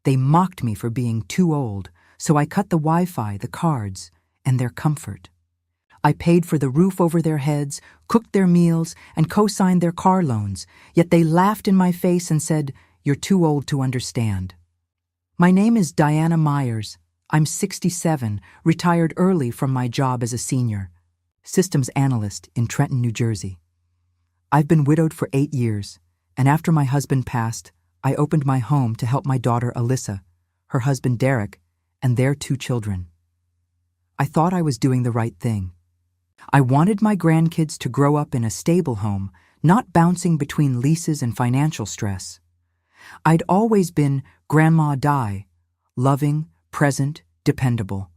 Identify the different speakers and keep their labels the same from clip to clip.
Speaker 1: They mocked me for being too old, so I cut the Wi-Fi, the cards, and their comfort. I paid for the roof over their heads, cooked their meals, and co-signed their car loans, yet they laughed in my face and said, "You're too old to understand." My name is Diana Myers. I'm 67, retired early from my job as a senior systems analyst in Trenton, New Jersey. I've been widowed for 8 years, and after my husband passed, I opened my home to help my daughter Alyssa, her husband Derek, and their 2 children. I thought I was doing the right thing. I wanted my grandkids to grow up in a stable home, not bouncing between leases and financial stress. I'd always been Grandma Di, loving, present, dependable.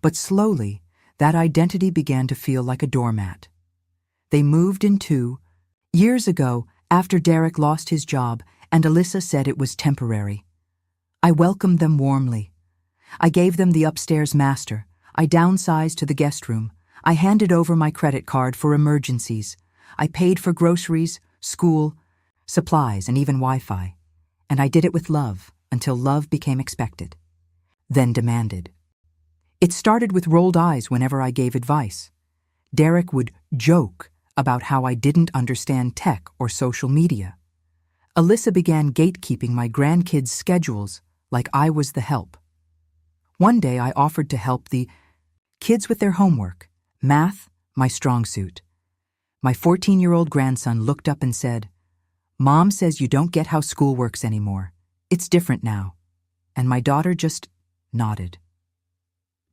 Speaker 1: But slowly, that identity began to feel like a doormat. They moved in 2 years ago after Derek lost his job and Alyssa said it was temporary. I welcomed them warmly. I gave them the upstairs master. I downsized to the guest room. I handed over my credit card for emergencies. I paid for groceries, school, supplies, and even Wi-Fi. And I did it with love until love became expected, then demanded. It started with rolled eyes whenever I gave advice. Derek would joke about how I didn't understand tech or social media. Alyssa began gatekeeping my grandkids' schedules like I was the help. One day I offered to help the kids with their homework, math, my strong suit. My 14-year-old grandson looked up and said, "Mom says you don't get how school works anymore. It's different now." And my daughter just nodded.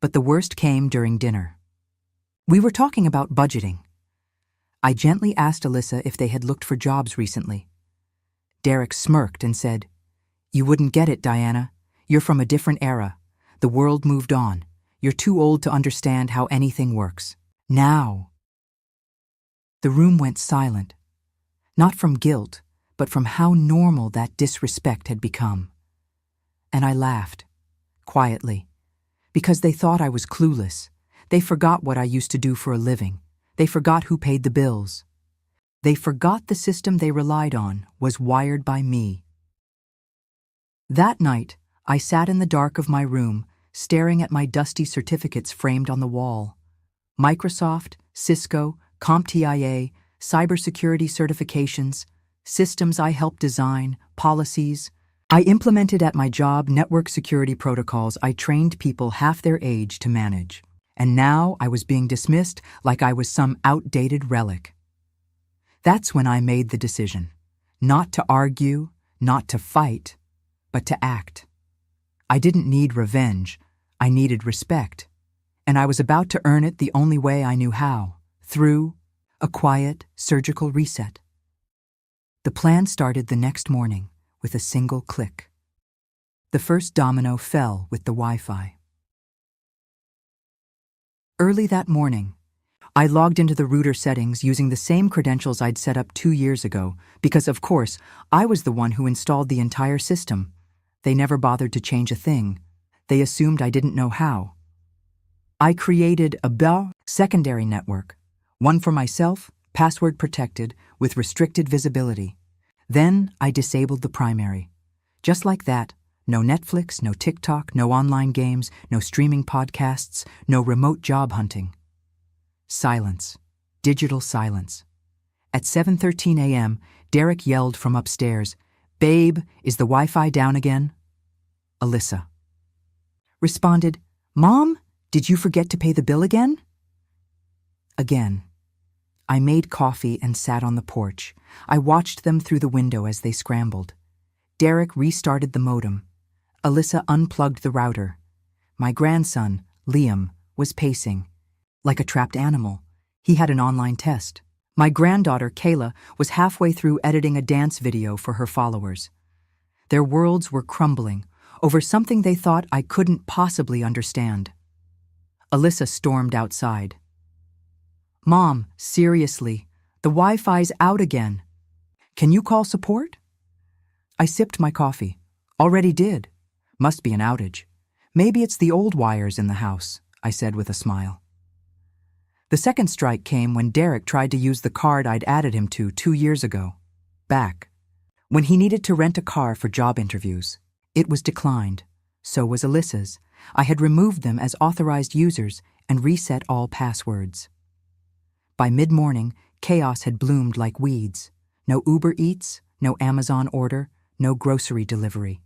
Speaker 1: But the worst came during dinner. We were talking about budgeting. I gently asked Alyssa if they had looked for jobs recently. Derek smirked and said, "You wouldn't get it, Diana. You're from a different era. The world moved on. You're too old to understand how anything works. Now." The room went silent, not from guilt, but from how normal that disrespect had become. And I laughed, quietly, because they thought I was clueless. They forgot what I used to do for a living. They forgot who paid the bills. They forgot the system they relied on was wired by me. That night, I sat in the dark of my room, staring at my dusty certificates framed on the wall. Microsoft, Cisco, CompTIA, cybersecurity certifications, systems I helped design, policies I implemented at my job, network security protocols I trained people half their age to manage. And now I was being dismissed like I was some outdated relic. That's when I made the decision, not to argue, not to fight, but to act. I didn't need revenge, I needed respect. And I was about to earn it the only way I knew how, through a quiet, surgical reset. The plan started the next morning with a single click. The first domino fell with the Wi-Fi. Early that morning, I logged into the router settings using the same credentials I'd set up 2 years ago because, of course, I was the one who installed the entire system. They never bothered to change a thing. They assumed I didn't know how. I created a secondary network, one for myself, password protected, with restricted visibility. Then I disabled the primary. Just like that, no Netflix, no TikTok, no online games, no streaming podcasts, no remote job hunting. Silence. Digital silence. At 7:13 a.m., Derek yelled from upstairs, "Babe, is the Wi-Fi down again?" Alyssa responded, "Mom, did you forget to pay the bill again?" Again. I made coffee and sat on the porch. I watched them through the window as they scrambled. Derek restarted the modem. Alyssa unplugged the router. My grandson, Liam, was pacing. Like a trapped animal. He had an online test. My granddaughter, Kayla, was halfway through editing a dance video for her followers. Their worlds were crumbling over something they thought I couldn't possibly understand. Alyssa stormed outside. "Mom, seriously, the Wi-Fi's out again. Can you call support?" I sipped my coffee. "Already did. Must be an outage. Maybe it's the old wires in the house," I said with a smile. The second strike came when Derek tried to use the card I'd added him to 2 years ago. Back. When he needed to rent a car for job interviews. It was declined. So was Alyssa's. I had removed them as authorized users and reset all passwords. By mid-morning, chaos had bloomed like weeds. No Uber Eats, no Amazon order, no grocery delivery.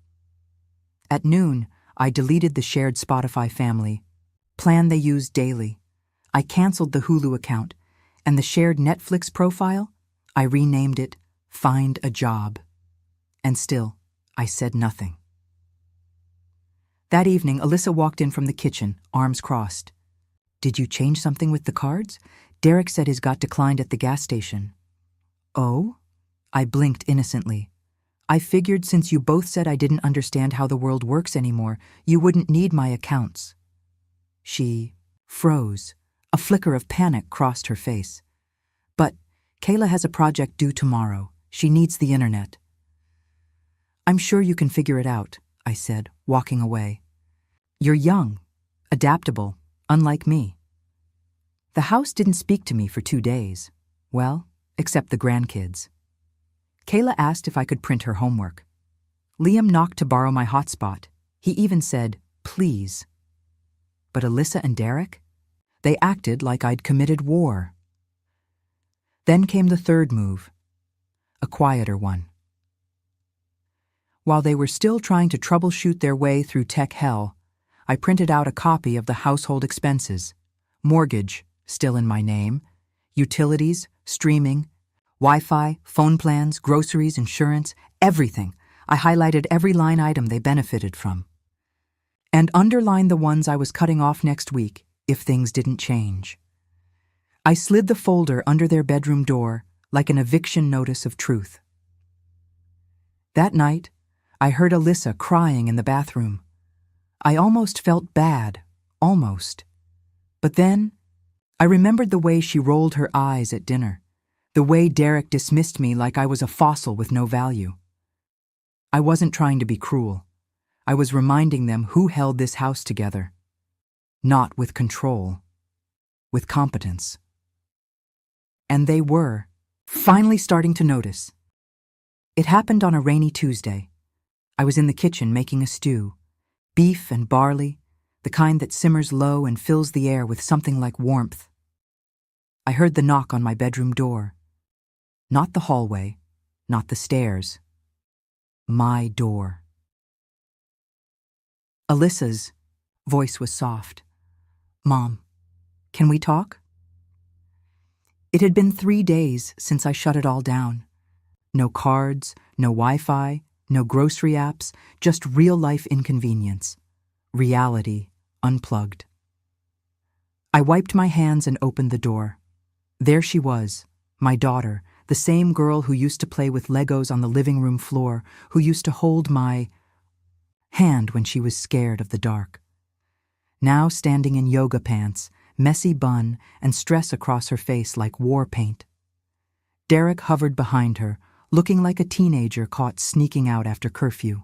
Speaker 1: At noon, I deleted the shared Spotify family plan they used daily. I canceled the Hulu account, and the shared Netflix profile, I renamed it Find a Job. And still, I said nothing. That evening, Alyssa walked in from the kitchen, arms crossed. "Did you change something with the cards? Derek said his got declined at the gas station." "Oh?" I blinked innocently. "I figured since you both said I didn't understand how the world works anymore, you wouldn't need my accounts." She froze. A flicker of panic crossed her face. "But Kayla has a project due tomorrow. She needs the internet." "I'm sure you can figure it out," I said, walking away. "You're young, adaptable, unlike me." The house didn't speak to me for 2 days. Well, except the grandkids. Kayla asked if I could print her homework. Liam knocked to borrow my hotspot. He even said, "Please." But Alyssa and Derek? They acted like I'd committed war. Then came the third move, a quieter one. While they were still trying to troubleshoot their way through tech hell, I printed out a copy of the household expenses. Mortgage, still in my name, utilities, streaming, Wi-Fi, phone plans, groceries, insurance, everything. I highlighted every line item they benefited from. And underlined the ones I was cutting off next week if things didn't change. I slid the folder under their bedroom door like an eviction notice of truth. That night, I heard Alyssa crying in the bathroom. I almost felt bad, almost. But then, I remembered the way she rolled her eyes at dinner, the way Derek dismissed me like I was a fossil with no value. I wasn't trying to be cruel. I was reminding them who held this house together. Not with control, with competence. And they were finally starting to notice. It happened on a rainy Tuesday. I was in the kitchen making a stew, beef and barley, the kind that simmers low and fills the air with something like warmth. I heard the knock on my bedroom door. Not the hallway, not the stairs. My door. Alyssa's voice was soft. "Mom, can we talk?" It had been 3 days since I shut it all down. No cards, no Wi-Fi, no grocery apps, just real-life inconvenience. Reality unplugged. I wiped my hands and opened the door. There she was, my daughter, the same girl who used to play with Legos on the living room floor, who used to hold my hand when she was scared of the dark. Now standing in yoga pants, messy bun, and stress across her face like war paint. Derek hovered behind her, looking like a teenager caught sneaking out after curfew.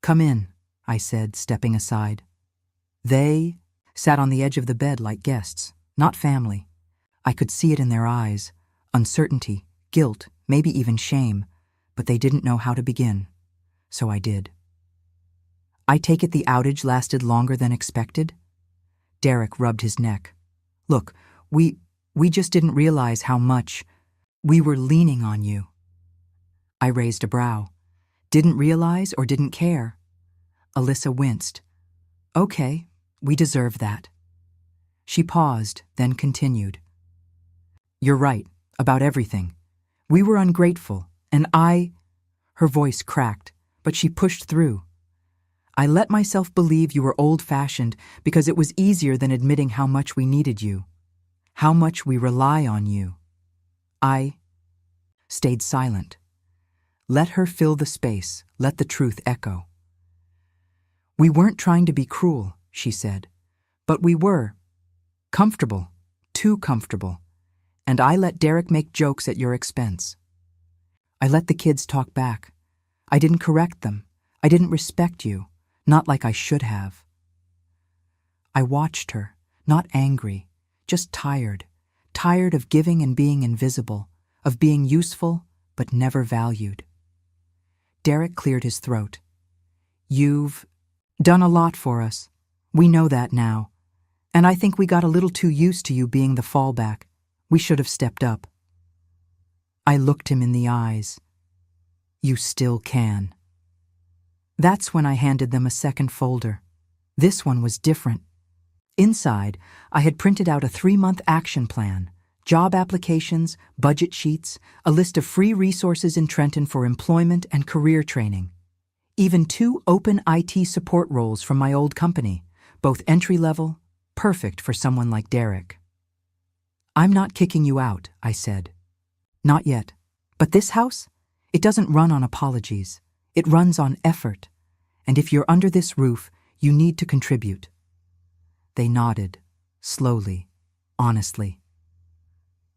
Speaker 1: "Come in," I said, stepping aside. They sat on the edge of the bed like guests, not family. I could see it in their eyes, uncertainty, guilt, maybe even shame, but they didn't know how to begin. So I did. "I take it the outage lasted longer than expected?" Derek rubbed his neck. "Look, we just didn't realize how much we were leaning on you." I raised a brow. "Didn't realize or didn't care?" Alyssa winced. "Okay, we deserve that." She paused, then continued. "You're right, about everything. We were ungrateful, and Her voice cracked, but she pushed through. "I let myself believe you were old-fashioned because it was easier than admitting how much we needed you, how much we rely on you." I stayed silent. Let her fill the space, let the truth echo. "We weren't trying to be cruel," she said, "but we were comfortable, too comfortable, and I let Derek make jokes at your expense. I let the kids talk back. I didn't correct them. I didn't respect you. Not like I should have." I watched her, not angry, just tired of giving and being invisible, of being useful but never valued. Derek cleared his throat. You've done a lot for us. We know that now. And I think we got a little too used to you being the fallback. We should have stepped up. I looked him in the eyes. You still can. That's when I handed them a second folder. This one was different. Inside, I had printed out a 3-month action plan, job applications, budget sheets, a list of free resources in Trenton for employment and career training. Even 2 open IT support roles from my old company, both entry-level, perfect for someone like Derek. I'm not kicking you out, I said. Not yet. But this house? It doesn't run on apologies. It runs on effort. And if you're under this roof, you need to contribute. They nodded, slowly, honestly.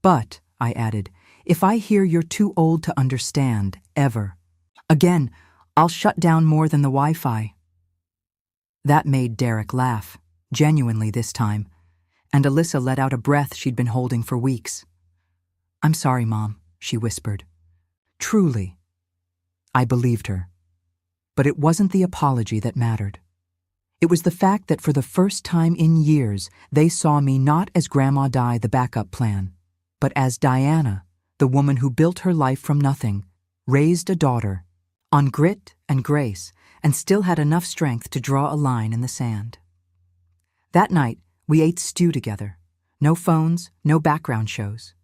Speaker 1: But, I added, if I hear you're too old to understand, ever, again, I'll shut down more than the Wi-Fi. That made Derek laugh, genuinely this time, and Alyssa let out a breath she'd been holding for weeks. I'm sorry, Mom, she whispered. Truly. I believed her. But it wasn't the apology that mattered. It was the fact that for the first time in years, they saw me not as Grandma Di, the backup plan, but as Diana, the woman who built her life from nothing, raised a daughter, on grit and grace, and still had enough strength to draw a line in the sand. That night, we ate stew together. No phones, no background shows.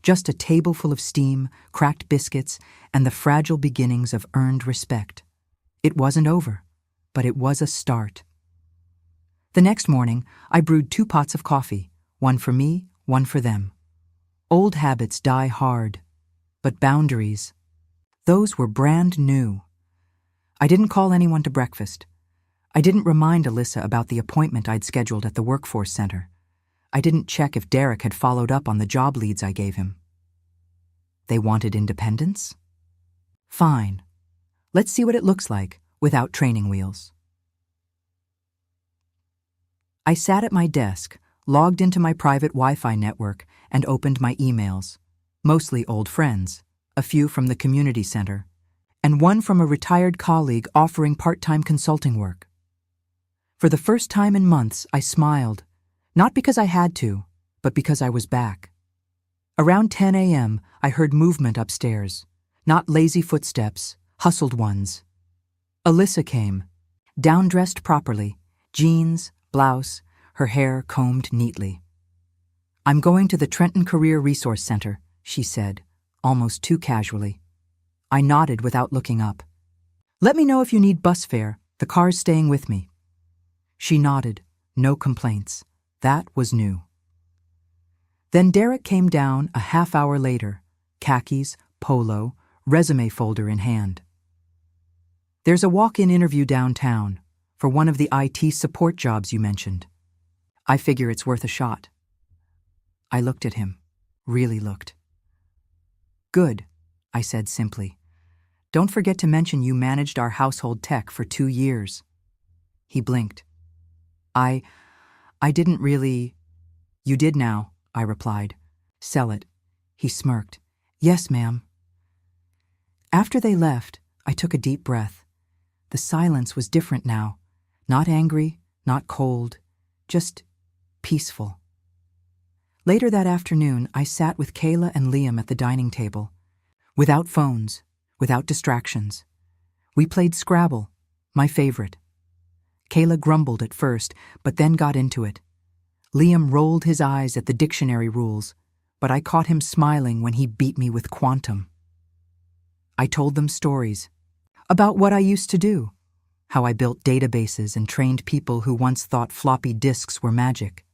Speaker 1: Just a table full of steam, cracked biscuits, and the fragile beginnings of earned respect. It wasn't over, but it was a start. The next morning, I brewed 2 pots of coffee, one for me, one for them. Old habits die hard, but boundaries, those were brand new. I didn't call anyone to breakfast. I didn't remind Alyssa about the appointment I'd scheduled at the workforce center. I didn't check if Derek had followed up on the job leads I gave him. They wanted independence? Fine. Let's see what it looks like without training wheels. I sat at my desk, logged into my private Wi-Fi network, and opened my emails. Mostly old friends, a few from the community center, and one from a retired colleague offering part-time consulting work. For the first time in months, I smiled, not because I had to, but because I was back. Around 10 a.m., I heard movement upstairs, not lazy footsteps, hustled ones. Alyssa came, down-dressed properly, jeans, blouse, her hair combed neatly. I'm going to the Trenton Career Resource Center, she said, almost too casually. I nodded without looking up. Let me know if you need bus fare. The car's staying with me. She nodded, no complaints. That was new. Then Derek came down a half hour later, khakis, polo, resume folder in hand. There's a walk-in interview downtown for one of the IT support jobs you mentioned. I figure it's worth a shot. I looked at him, really looked. Good, I said simply. Don't forget to mention you managed our household tech for 2 years. He blinked. I didn't really. You did now, I replied. Sell it. He smirked. Yes, ma'am. After they left, I took a deep breath. The silence was different now. Not angry, not cold, just peaceful. Later that afternoon, I sat with Kayla and Liam at the dining table. Without phones, without distractions. We played Scrabble, my favorite. Kayla grumbled at first, but then got into it. Liam rolled his eyes at the dictionary rules, but I caught him smiling when he beat me with quantum. I told them stories about what I used to do, how I built databases and trained people who once thought floppy disks were magic.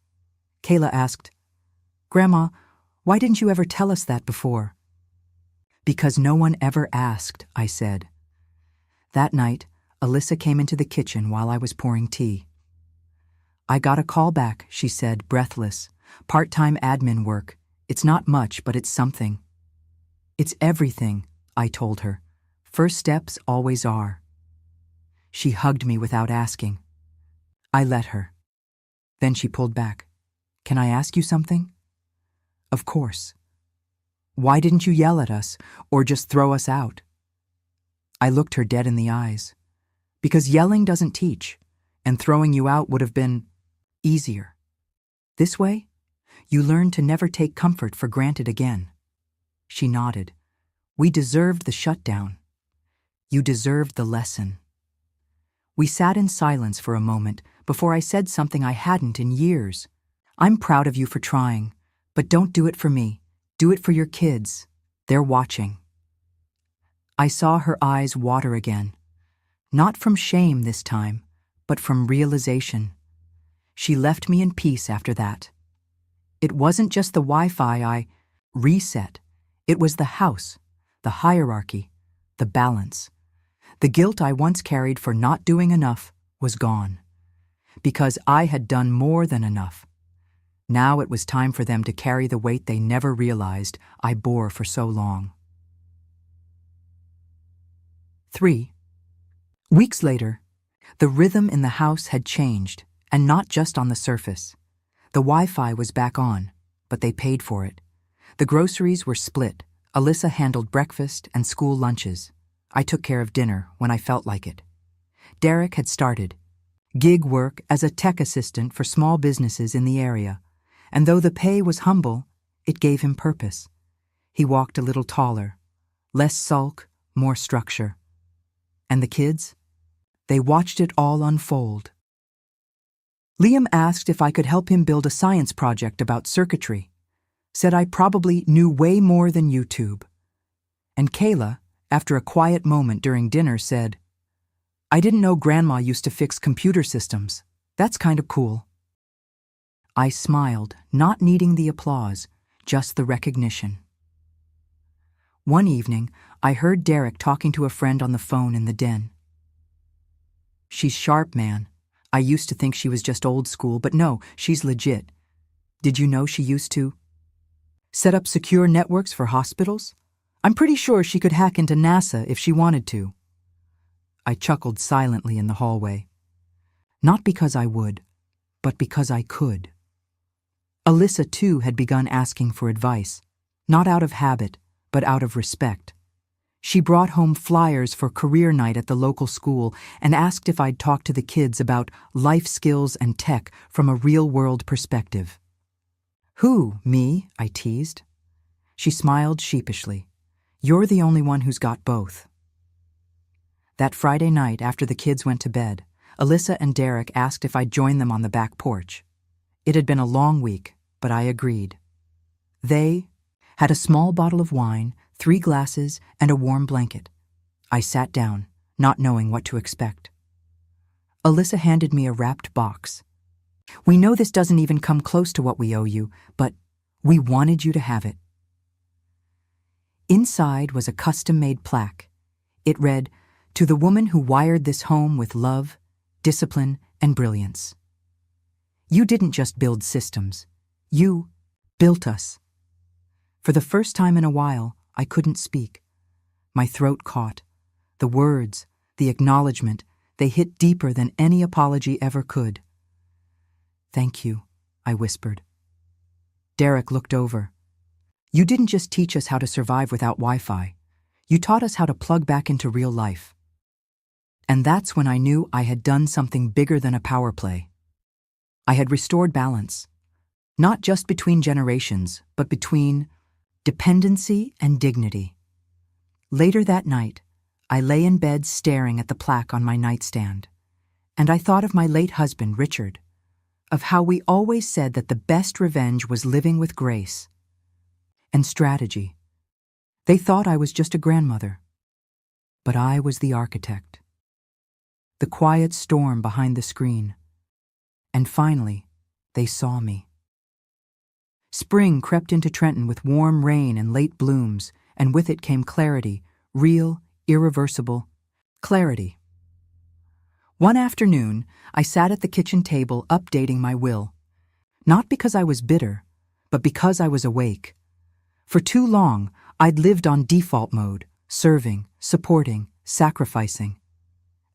Speaker 1: Kayla asked, Grandma, why didn't you ever tell us that before? Because no one ever asked, I said. That night, Alyssa came into the kitchen while I was pouring tea. I got a call back, she said, breathless. Part-time admin work. It's not much, but it's something. It's everything, I told her. First steps always are. She hugged me without asking. I let her. Then she pulled back. Can I ask you something? Of course. Why didn't you yell at us, or just throw us out? I looked her dead in the eyes. Because yelling doesn't teach, and throwing you out would have been easier. This way, you learn to never take comfort for granted again. She nodded. We deserved the shutdown. You deserved the lesson. We sat in silence for a moment before I said something I hadn't in years. I'm proud of you for trying, but don't do it for me. Do it for your kids. They're watching. I saw her eyes water again. Not from shame this time, but from realization. She left me in peace after that. It wasn't just the Wi-Fi I reset. It was the house, the hierarchy, the balance. The guilt I once carried for not doing enough was gone. Because I had done more than enough. Now it was time for them to carry the weight they never realized I bore for so long. 3. Weeks later, the rhythm in the house had changed, and not just on the surface. The Wi-Fi was back on, but they paid for it. The groceries were split. Alyssa handled breakfast and school lunches. I took care of dinner when I felt like it. Derek had started gig work as a tech assistant for small businesses in the area, and though the pay was humble, it gave him purpose. He walked a little taller, less sulk, more structure. And the kids? They watched it all unfold. Liam asked if I could help him build a science project about circuitry. Said I probably knew way more than YouTube. And Kayla, after a quiet moment during dinner, said, I didn't know Grandma used to fix computer systems. That's kind of cool. I smiled, not needing the applause, just the recognition. One evening, I heard Derek talking to a friend on the phone in the den. She's sharp, man. I used to think she was just old school, but no, she's legit. Did you know she used to set up secure networks for hospitals? I'm pretty sure she could hack into NASA if she wanted to. I chuckled silently in the hallway. Not because I would, but because I could. Alyssa, too, had begun asking for advice, not out of habit, but out of respect. She brought home flyers for career night at the local school and asked if I'd talk to the kids about life skills and tech from a real-world perspective. Who, me? I teased. She smiled sheepishly. You're the only one who's got both. That Friday night, after the kids went to bed, Alyssa and Derek asked if I'd join them on the back porch. It had been a long week, but I agreed. They had a small bottle of wine, 3 glasses, and a warm blanket. I sat down, not knowing what to expect. Alyssa handed me a wrapped box. We know this doesn't even come close to what we owe you, but we wanted you to have it. Inside was a custom-made plaque. It read, To the woman who wired this home with love, discipline, and brilliance. You didn't just build systems. You built us. For the first time in a while, I couldn't speak. My throat caught. The words, the acknowledgement, they hit deeper than any apology ever could. Thank you, I whispered. Derek looked over. You didn't just teach us how to survive without Wi-Fi. You taught us how to plug back into real life. And that's when I knew I had done something bigger than a power play. I had restored balance, not just between generations, but between dependency and dignity. Later that night, I lay in bed staring at the plaque on my nightstand, and I thought of my late husband, Richard, of how we always said that the best revenge was living with grace and strategy. They thought I was just a grandmother, but I was the architect. The quiet storm behind the screen. And finally, they saw me. Spring crept into Trenton with warm rain and late blooms, and with it came clarity, real, irreversible clarity. One afternoon, I sat at the kitchen table updating my will, not because I was bitter, but because I was awake. For too long, I'd lived on default mode, serving, supporting, sacrificing.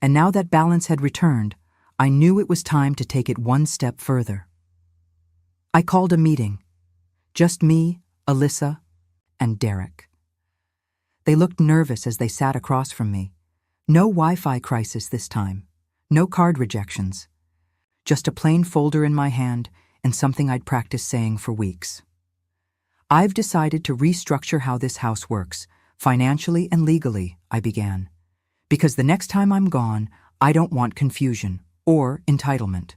Speaker 1: And now that balance had returned, I knew it was time to take it one step further. I called a meeting. Just me, Alyssa, and Derek. They looked nervous as they sat across from me, No Wi-Fi crisis this time. No card rejections. Just a plain folder in my hand and something I'd practiced saying for weeks. I've decided to restructure how this house works, financially and legally, I began. Because the next time I'm gone, I don't want confusion or entitlement.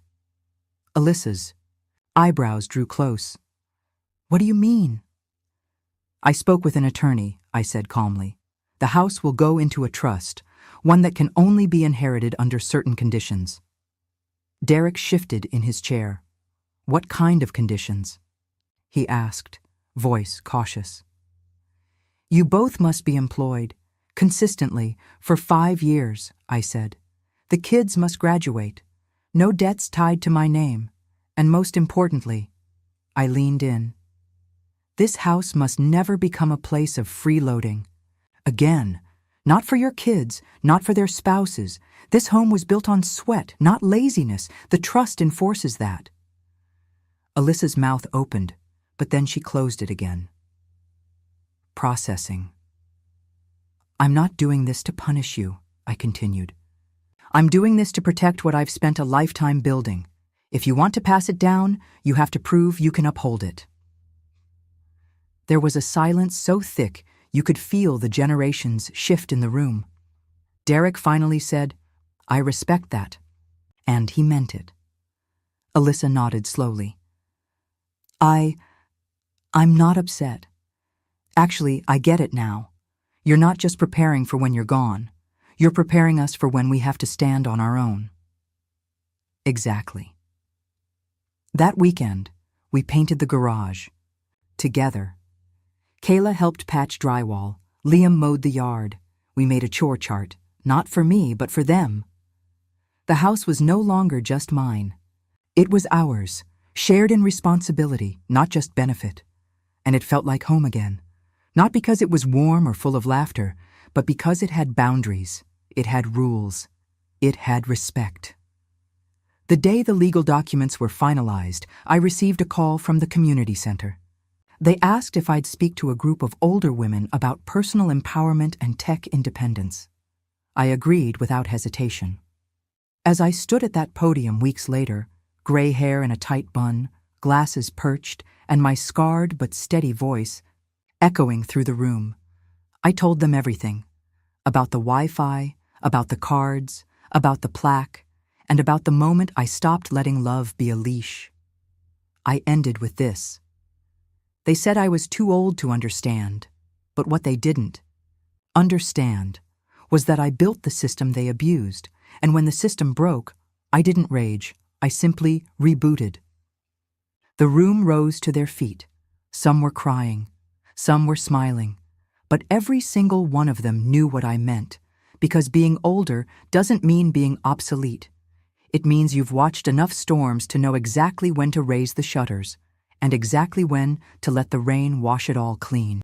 Speaker 1: Alyssa's eyebrows drew close. What do you mean? I spoke with an attorney, I said calmly. The house will go into a trust, one that can only be inherited under certain conditions. Derek shifted in his chair. What kind of conditions? He asked, voice cautious. You both must be employed, consistently, for 5 years, I said. The kids must graduate. No debts tied to my name. And most importantly, I leaned in. This house must never become a place of freeloading. Again, not for your kids, not for their spouses. This home was built on sweat, not laziness. The trust enforces that. Alyssa's mouth opened, but then she closed it again. Processing. I'm not doing this to punish you, I continued. I'm doing this to protect what I've spent a lifetime building. If you want to pass it down, you have to prove you can uphold it. There was a silence so thick you could feel the generations shift in the room. Derek finally said, I respect that. And he meant it. Alyssa nodded slowly. I'm not upset. Actually, I get it now. You're not just preparing for when you're gone. You're preparing us for when we have to stand on our own. Exactly. That weekend, we painted the garage. Together. Kayla helped patch drywall. Liam mowed the yard. We made a chore chart, not for me, but for them. The house was no longer just mine. It was ours, shared in responsibility, not just benefit. And it felt like home again. Not because it was warm or full of laughter, but because it had boundaries, it had rules, it had respect. The day the legal documents were finalized, I received a call from the community center. They asked if I'd speak to a group of older women about personal empowerment and tech independence. I agreed without hesitation. As I stood at that podium weeks later, gray hair in a tight bun, glasses perched, and my scarred but steady voice echoing through the room, I told them everything. About the Wi-Fi, about the cards, about the plaque, and about the moment I stopped letting love be a leash. I ended with this. They said I was too old to understand, but what they didn't understand was that I built the system they abused, and when the system broke, I didn't rage, I simply rebooted. The room rose to their feet. Some were crying, some were smiling, but every single one of them knew what I meant, because being older doesn't mean being obsolete. It means you've watched enough storms to know exactly when to raise the shutters, and exactly when to let the rain wash it all clean.